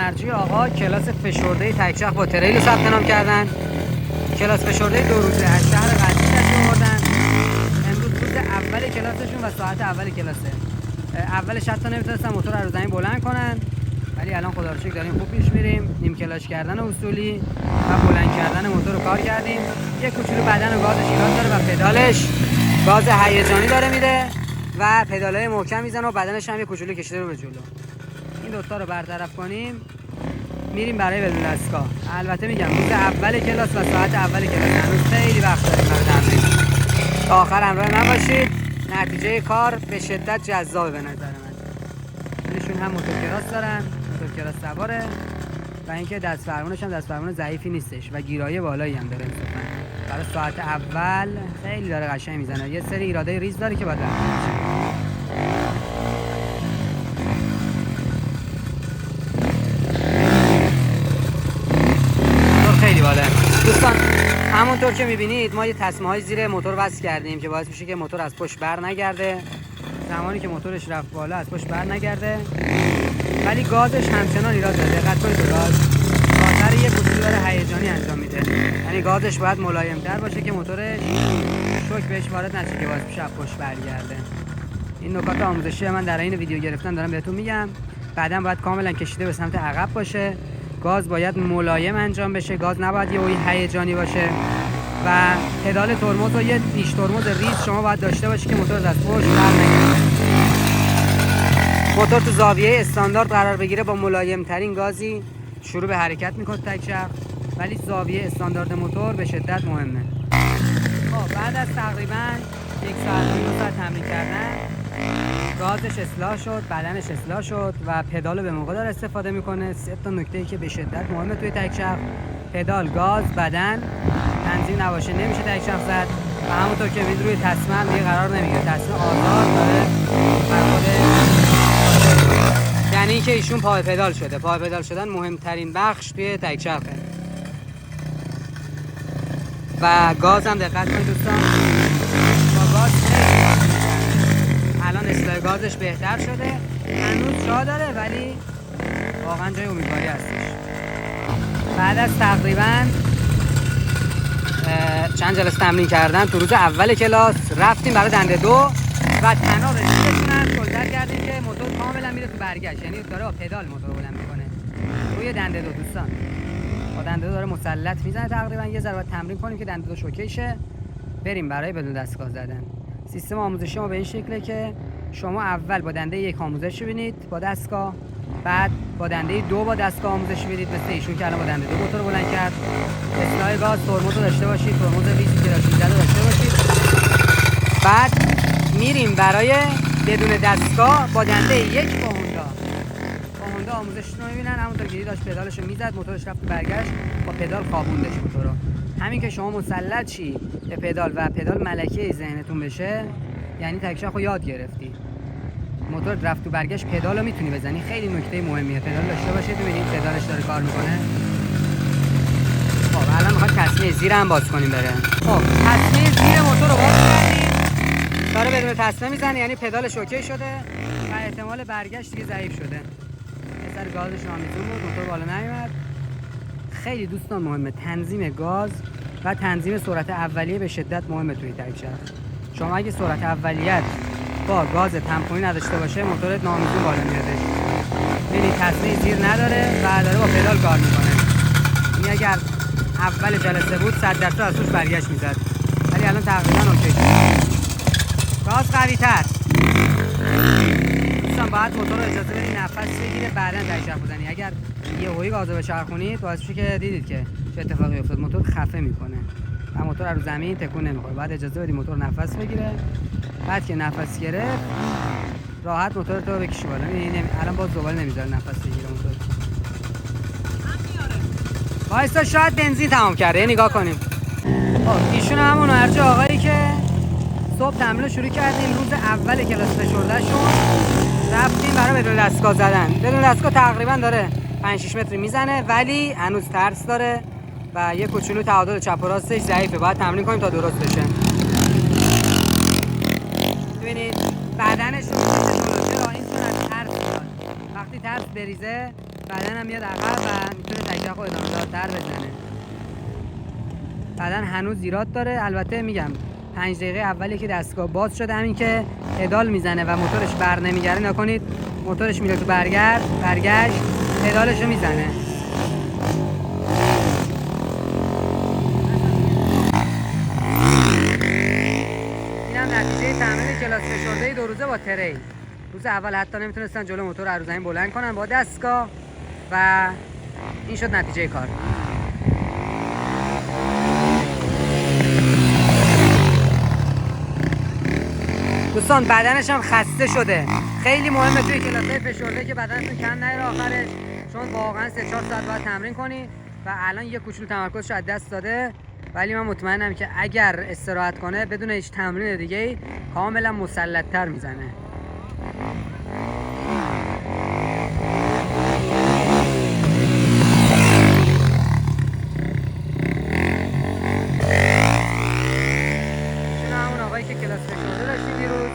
مرجی آقا کلاس فشرده تکچرخ با تریل ثبت نام کردن. کلاس فشرده 2 روزه از شهر قزوین تشریف آوردن. امروز روز اول کلاسشون و ساعت اول کلاسه. اولش حتی نمیتونستن موتور رو زمین بلند کنن، ولی الان خدا رو شکر داریم خوب پیش میریم. نیم کلاش کردن اصولی و بلند کردن موتور رو کار کردیم. یه کوچولو بدن و گازش ایراد داره و پدالش گاز هیجانی داره میده و پدالای محکم میزنه و بدنش هم یه کوچولو کشیده رو به جلو. این دوتا رو برطرف کنیم میریم برای بدون دستگاه. البته میگم روز اول کلاس و ساعت اول کلاس، هنوز خیلی وقت داریم برای تمرین. تا آخر همراه من باشید. نتیجه کار به شدت جذابه به نظر من. ایشون هم موتور کلاس دارن، موتور کلاس سواره و اینکه دست فرمونش هم دست فرمون ضعیفی نیستش و گیرایی بالایی هم داره. برای ساعت اول خیلی داره قشنگ میزنه. یه سری ایراده ریز داره که باید خیلی بالا. دوستان همونطور که میبینید ما یه تسمه های زیر موتور وصل کردیم که باعث میشه که موتور از پشت بر نگرده. زمانی که موتورش رفت بالا از پشت بر نگرده، ولی گازش همچنان ایراد داره. دقت کنید گاز کارتر یه کوچولو داره هیجانی انجام میده، یعنی گازش باید ملایم‌تر باشه که موتورش شوک بهش وارد نشه که باعث بشه از پشت برگرده. این نکات آموزشی من در این ویدیو گرفتم دارم بهتون میگم. بعداً باید کاملا کشیده به سمت عقب باشه. گاز باید ملایم انجام بشه، گاز نباید یه هیجانی باشه و پدال ترمز و یه پیش ترمز ریز شما باید داشته باشی که موتور از پشت برنگرده. موتور تو زاویه استاندارد قرار بگیره با ملایم ترین گازی شروع به حرکت میکنه تکچرخ، ولی زاویه استاندارد موتور به شدت مهمه. خب بعد از تقریبا 1 ساعت و 2 ساعت تمرین کردن گازش اصلاح شد، بدنش اصلاح شد و پدال به موقع داره استفاده میکنه. 3 تا نکته‌ای که به شدت مهمه توی تکچرخ: پدال، گاز، بدن. تنظیم نباشه نمیشه تکچرخ زد و همونطور که می‌بینید روی تسمه هم دیگه قرار نمیگیره، تسمه آزاد داره یعنی اینکه ایشون پای پدال شده. پای پدال شدن مهمترین بخش توی تکچرخه. و گاز هم دقت کنید دوستان، با گاز الان اصلاح گازش بهتر شده. هنوز جا داره ولی واقعا جای امیدواری هستش. بعد از تقریبا چند جلسه تمرین کردن تو روز اول کلاس رفتیم برای دنده 2 و تنها رسیدتون هم شلتر کردیم که موتور کاملا میره تو برگشت، یعنی داره با پدال موتور بلند میکنه روی دنده 2. دوستان با دنده 2 داره مسلط میزنه. تقریبا یه ذره باید تمرین کنیم که دنده 2 شوکه شه بریم برای بدون دستگاه زدن. سیستم آموزشی ما به این شکله که شما اول با دنده 1 آموزش ببینید با دستگاه، بعد با دنده 2 با دستگاه آموزش بدید مثل ایشون که الان با دنده 2 موتور بلند کرد. اصلاح گاز، ترمز رو داشته باشید، ترمز ریزی که داشته داشته باشید. بعد میریم برای بدون دستگاه با دنده 1 با هوندا آموزشتون رو میبینن. همونطور که داشت پدالش رو میزد، موتورش رفت برگشت، با پدال خوابوندش موتور رو. همین که شما مسلط شی به پدال و پدال ملکه ذهنتون بشه یعنی تکچرخ رو یاد گرفتی. موتور رفت تو برگشت پدال رو میتونی بزنی. خیلی نکته مهمیه پدال داشته باشید. ببینید پدالش داره کار میکنه. خب الان میخواد تسمه زیر هم باز کنیم بره. خب تسمه زیر موتور رو باز کردیم، داره بدون تسمه میزنه، یعنی پدالش اوکی شده و احتمال برگشت دیگه ضعیف شده. یه سر گازش نامیزون بود، موتور بالا نیومد. خیلی دوستان مهمه تنظیم گاز و تنظیم سرعت اولیه به شدت مهمه توی تکچرخ. شما اگه سرعت اولیت با گاز تمپونی نداشته باشه موتورت نامیزون بالا میادش. ببینید تسمه زیر نداره و داره با پدال کار میکنه. این اگر اول جلسه بود 100% از توش برگشت میزد، ولی الان تقریبا اوکی. گاز قوی تر. دوستان باید موتور رو اجازه بدید نفس بگیره بعداً تکچرخ بزنی. اگر یهویی گاز رو بچرخونید باعث میشه که دیدید که چه اتفاقی افتاد، موتور خفه میکنه و موتور رو زمین تکون نمیخوره. باید اجازه بدید موتور نفس بگیره. بعد که نفس گرفت راحت موتور تو بکشی بالا. الان باز دوباره نمیذاره نفس بگیره موتور. وایسا شاید بنزین تمام کرده. نگاه کنیم. خب ایشون همون هرچه آقایی که صبح تمرین شروع کردیم روز اول کلاس فشردهشون رفتیم برای بدون دستگاه زدن. بدون دستگاه تقریبا داره 5-6 متری میزنه ولی هنوز ترس داره و یه کوچولو تعادل چپ و راستش ضعیفه. باید تمرین کنیم تا درست بشه. ببینید بدنش رو میشه جلوشه را این چون از ترس میاد. وقتی ترس بریزه بدن هم میاد عقب و میتونه تک تک ادامه دارتر بزنه. بدن هنوز زیرات داره. البته میگم 5 دقیقه اولی که دستگاه باز شده همین که پدال میزنه و موتورش بر نمیگره، نکنید موتورش میره تو برگشت پدالشو میزنه. اینم نتیجه تمرین کلاس فشرده 2 روزه با تریل. روز اول حتی نمیتونستن جلو موتور رو از زمین بلند کنن با دستگاه و این شد نتیجه کار. دوستان بدنش هم خسته شده. خیلی مهمه توی کلاس‌های فشرده که بدنتون کم نره آخرش، چون واقعا 3-4 ساعت باید تمرین کنی و الان یه کوچولو تمرکزش از دست داده، ولی من مطمئنم که اگر استراحت کنه بدون هیچ تمرین دیگه‌ای کاملا مسلط‌تر میزنه. همون آقایی که کلاس فشرده داشتیم دیروز